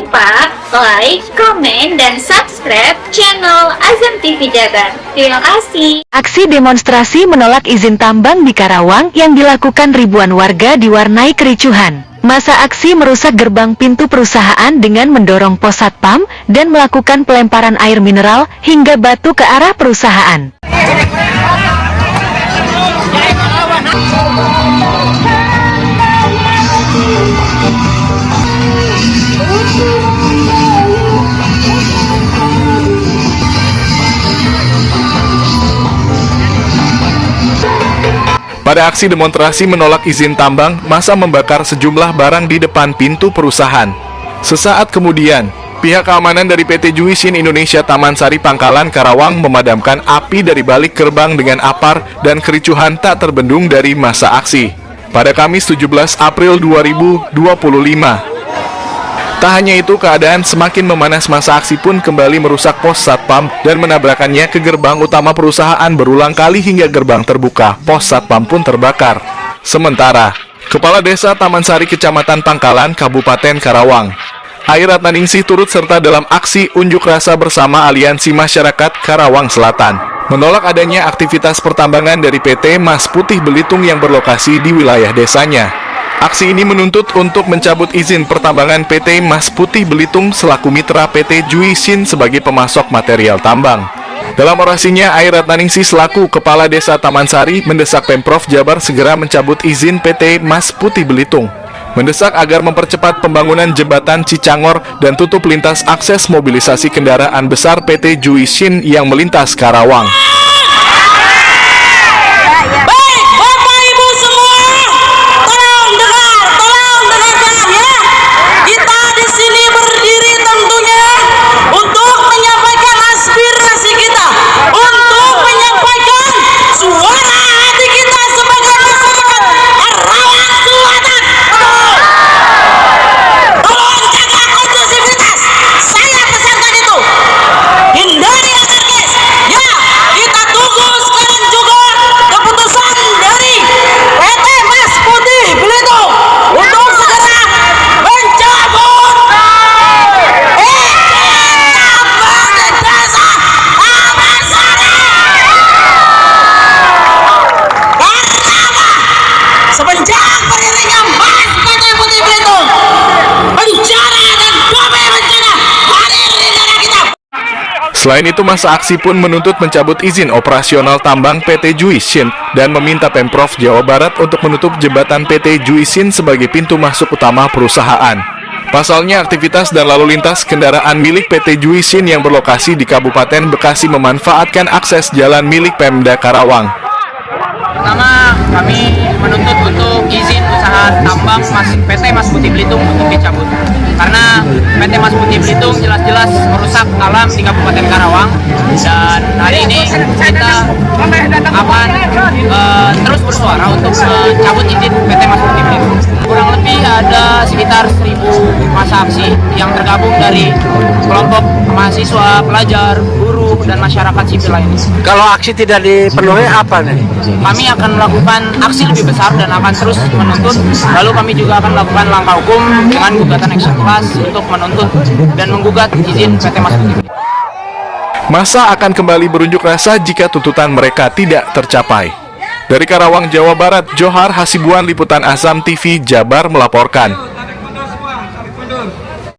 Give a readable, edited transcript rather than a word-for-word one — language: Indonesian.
lupa like, komen, dan subscribe channel Azam TV Jabar. Terima kasih. Aksi demonstrasi menolak izin tambang di Karawang yang dilakukan ribuan warga diwarnai kericuhan. Masa aksi merusak gerbang pintu perusahaan dengan mendorong pos satpam dan melakukan pelemparan air mineral hingga batu ke arah perusahaan. Pada aksi demonstrasi menolak izin tambang, massa membakar sejumlah barang di depan pintu perusahaan. Sesaat kemudian, pihak keamanan dari PT Juisin Indonesia Taman Sari Pangkalan Karawang memadamkan api dari balik gerbang dengan apar dan kericuhan tak terbendung dari massa aksi. Pada Kamis 17 April 2025. Tak hanya itu, keadaan semakin memanas, massa aksi pun kembali merusak pos satpam dan menabrakannya ke gerbang utama perusahaan berulang kali hingga gerbang terbuka. Pos satpam pun terbakar. Sementara, Kepala Desa Taman Sari Kecamatan Pangkalan, Kabupaten Karawang, Airatnaningsih turut serta dalam aksi unjuk rasa bersama Aliansi Masyarakat Karawang Selatan, menolak adanya aktivitas pertambangan dari PT Mas Putih Belitung yang berlokasi di wilayah desanya. Aksi ini menuntut untuk mencabut izin pertambangan PT Mas Putih Belitung selaku mitra PT Juisin sebagai pemasok material tambang. Dalam orasinya, Airatnaningsih selaku Kepala Desa Taman Sari mendesak Pemprov Jabar segera mencabut izin PT Mas Putih Belitung. Mendesak agar mempercepat pembangunan jembatan Cicangor dan tutup lintas akses mobilisasi kendaraan besar PT Juisin yang melintas Karawang. Selain itu, massa aksi pun menuntut mencabut izin operasional tambang PT Juisin dan meminta Pemprov Jawa Barat untuk menutup jembatan PT Juisin sebagai pintu masuk utama perusahaan. Pasalnya, aktivitas dan lalu lintas kendaraan milik PT Juisin yang berlokasi di Kabupaten Bekasi memanfaatkan akses jalan milik Pemda Karawang. Pertama, kami menuntut untuk izin usaha tambang PT Mas Putih Belitung untuk dicabut. Karena PT Mas Putih Belitung jelas-jelas merusak alam di Kabupaten Karawang. Dan hari ini kita akan terus bersuara untuk mencabut izin PT Mas Putih Belitung. Kurang lebih ada sekitar 1.000 massa aksi yang tergabung dari kelompok mahasiswa, pelajar, buruh, dan masyarakat sipil lainnya. Kalau aksi tidak dipenuhi apa nih? Kami akan melakukan aksi lebih besar dan akan terus menuntut. Lalu kami juga akan melakukan langkah hukum dengan gugatan action class untuk menuntut dan menggugat izin PT Mas Putih. Massa akan kembali berunjuk rasa jika tuntutan mereka tidak tercapai. Dari Karawang, Jawa Barat, Johar Hasibuan, Liputan Azam TV Jabar melaporkan.